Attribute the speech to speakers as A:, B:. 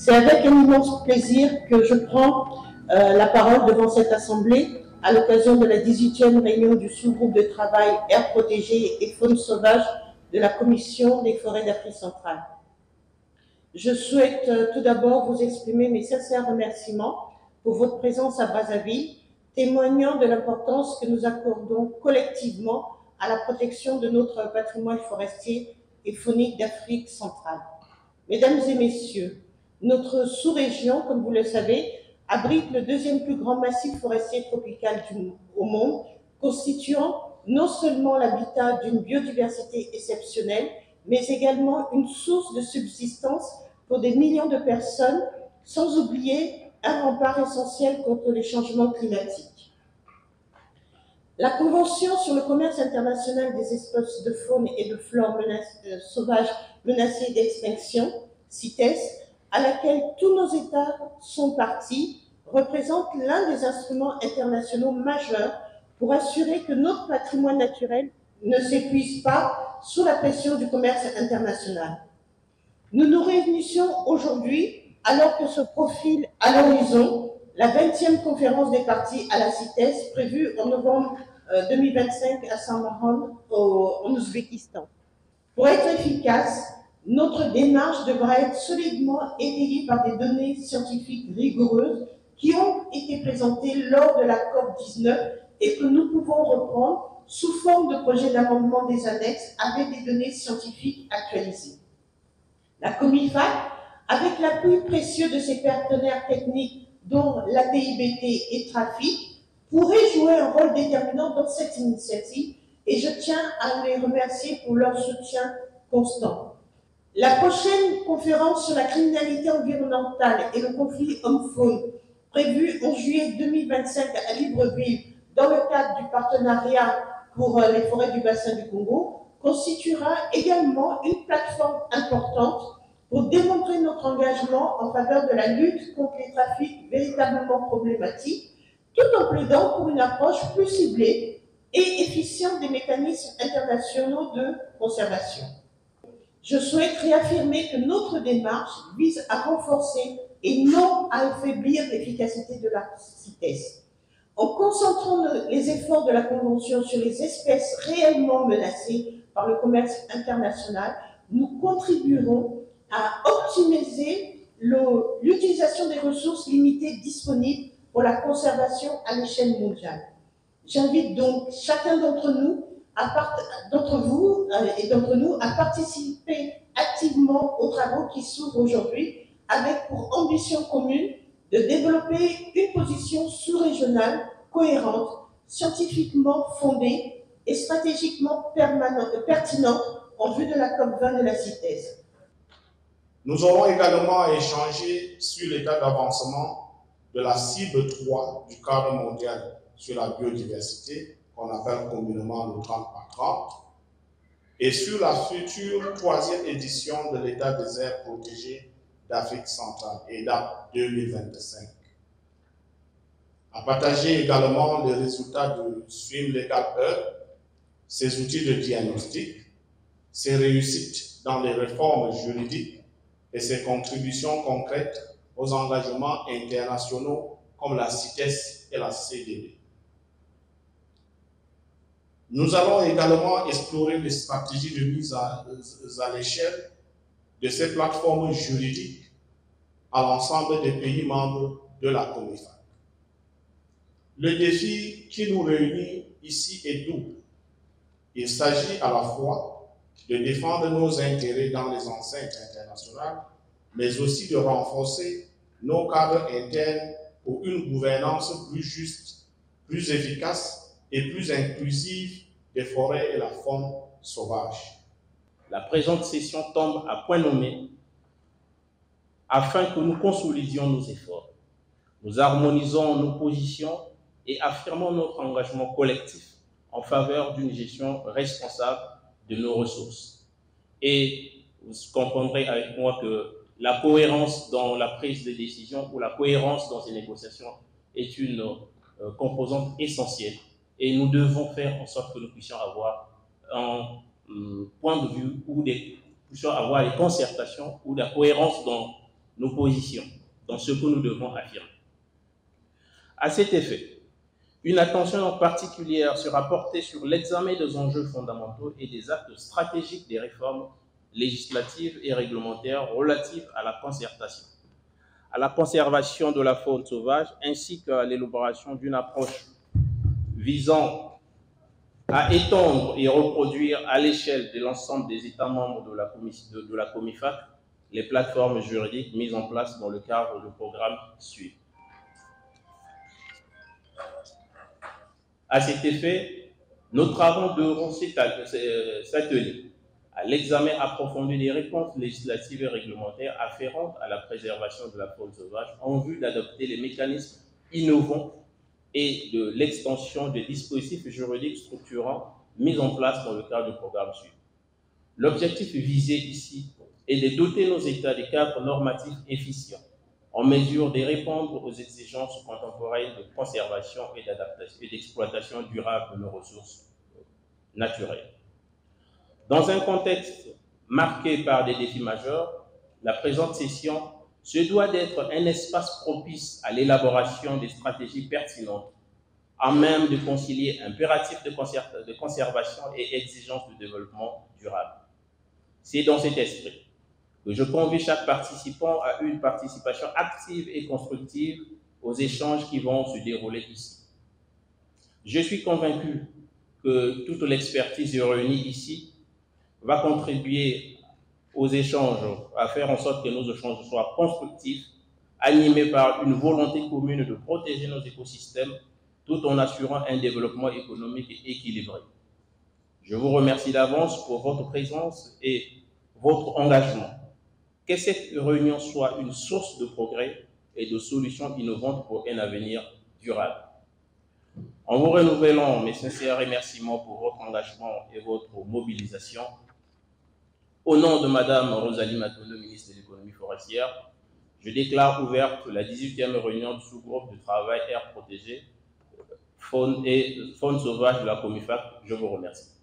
A: C'est avec un immense plaisir que je prends la parole devant cette Assemblée à l'occasion de la 18e réunion du sous-groupe de travail Air protégée et faune sauvage de la Commission des forêts d'Afrique centrale. Je souhaite tout d'abord vous exprimer mes sincères remerciements pour votre présence à Brazzaville, témoignant de l'importance que nous accordons collectivement à la protection de notre patrimoine forestier et faunique d'Afrique centrale. Mesdames et messieurs, notre sous-région, comme vous le savez, abrite le deuxième plus grand massif forestier tropical au monde, constituant non seulement l'habitat d'une biodiversité exceptionnelle, mais également une source de subsistance pour des millions de personnes, sans oublier un rempart essentiel contre les changements climatiques. La Convention sur le commerce international des espèces de faune et de flore sauvages menacées d'extinction, CITES, à laquelle tous nos États sont partis, représente l'un des instruments internationaux majeurs pour assurer que notre patrimoine naturel ne s'épuise pas sous la pression du commerce international. Nous nous réunissons aujourd'hui alors que se profile à l'horizon la 20e conférence des parties à la CITES prévue en novembre 2025 à Samarkand en Ouzbékistan. Pour être efficace, notre démarche devra être solidement étayée par des données scientifiques rigoureuses qui ont été présentées lors de la COP19 et que nous pouvons reprendre sous forme de projet d'amendement des annexes avec des données scientifiques actualisées. La COMIFAC, avec l'appui précieux de ses partenaires techniques dont l'APIBT et Trafic, pourrait jouer un rôle déterminant dans cette initiative et je tiens à les remercier pour leur soutien constant. La prochaine conférence sur la criminalité environnementale et le conflit homme-faune, prévue en juillet 2025 à Libreville dans le cadre du partenariat pour les forêts du bassin du Congo, constituera également une plateforme importante pour démontrer notre engagement en faveur de la lutte contre les trafics véritablement problématiques, tout en plaidant pour une approche plus ciblée et efficiente des mécanismes internationaux de conservation. Je souhaite réaffirmer que notre démarche vise à renforcer et non à affaiblir l'efficacité de la CITES. En concentrant les efforts de la Convention sur les espèces réellement menacées par le commerce international, nous contribuerons à optimiser l'utilisation des ressources limitées disponibles pour la conservation à l'échelle mondiale. J'invite donc chacun d'entre nous à participer activement aux travaux qui s'ouvrent aujourd'hui avec pour ambition commune de développer une position sous-régionale cohérente, scientifiquement fondée et stratégiquement pertinente en vue de la COP20 de la CITES.
B: Nous aurons également échangé sur l'état d'avancement de la cible 3 du cadre mondial sur la biodiversité, qu'on appelle communément le 30 par 30, et sur la future 3e édition de l'état des aires protégées d'Afrique centrale, EDAP 2025. À partager également les résultats de Swim Legal Hub, ses outils de diagnostic, ses réussites dans les réformes juridiques et ses contributions concrètes aux engagements internationaux comme la CITES et la CDD. Nous allons également explorer les stratégies de mise à l'échelle de ces plateformes juridiques à l'ensemble des pays membres de la COMIFAC. Le défi qui nous réunit ici est double. Il s'agit à la fois de défendre nos intérêts dans les enceintes internationales, mais aussi de renforcer nos cadres internes pour une gouvernance plus juste, plus efficace et plus inclusive des forêts et la faune sauvage.
C: La présente session tombe à point nommé afin que nous consolidions nos efforts. Nous harmonisons nos positions et affirmons notre engagement collectif en faveur d'une gestion responsable de nos ressources. Et vous comprendrez avec moi que la cohérence dans la prise de décision ou la cohérence dans ces négociations est une composante essentielle. Et nous devons faire en sorte que nous puissions avoir un point de vue où nous puissions avoir des concertations ou de la cohérence dans nos positions dans ce que nous devons affirmer. À cet effet, une attention particulière sera portée sur l'examen des enjeux fondamentaux et des actes stratégiques des réformes législatives et réglementaires relatives à la concertation, à la conservation de la faune sauvage, ainsi qu'à l'élaboration d'une approche visant à étendre et reproduire à l'échelle de l'ensemble des États membres de la COMIFAC les plateformes juridiques mises en place dans le cadre du programme suivant. À cet effet, nos travaux devront s'atteler à l'examen approfondi des réponses législatives et réglementaires afférentes à la préservation de la faune sauvage en vue d'adopter les mécanismes innovants et de l'extension des dispositifs juridiques structurants mis en place dans le cadre du programme suivant. L'objectif visé ici est de doter nos États de cadres normatifs efficients, en mesure de répondre aux exigences contemporaines de conservation et d'adaptation et d'exploitation durable de nos ressources naturelles. Dans un contexte marqué par des défis majeurs, la présente session se doit d'être un espace propice à l'élaboration des stratégies pertinentes, à même de concilier impératifs de conservation et exigences de développement durable. C'est dans cet esprit que je convie chaque participant à une participation active et constructive aux échanges qui vont se dérouler ici. Je suis convaincu que toute l'expertise réunie ici va contribuer aux échanges, à faire en sorte que nos échanges soient constructifs, animés par une volonté commune de protéger nos écosystèmes tout en assurant un développement économique équilibré. Je vous remercie d'avance pour votre présence et votre engagement. Que cette réunion soit une source de progrès et de solutions innovantes pour un avenir durable. En vous renouvelant mes sincères remerciements pour votre engagement et votre mobilisation, au nom de Madame Rosalie Matondo, ministre de l'économie forestière, je déclare ouverte la 18e réunion du sous-groupe de travail air protégé, faune sauvage de la COMIFAC. Je vous remercie.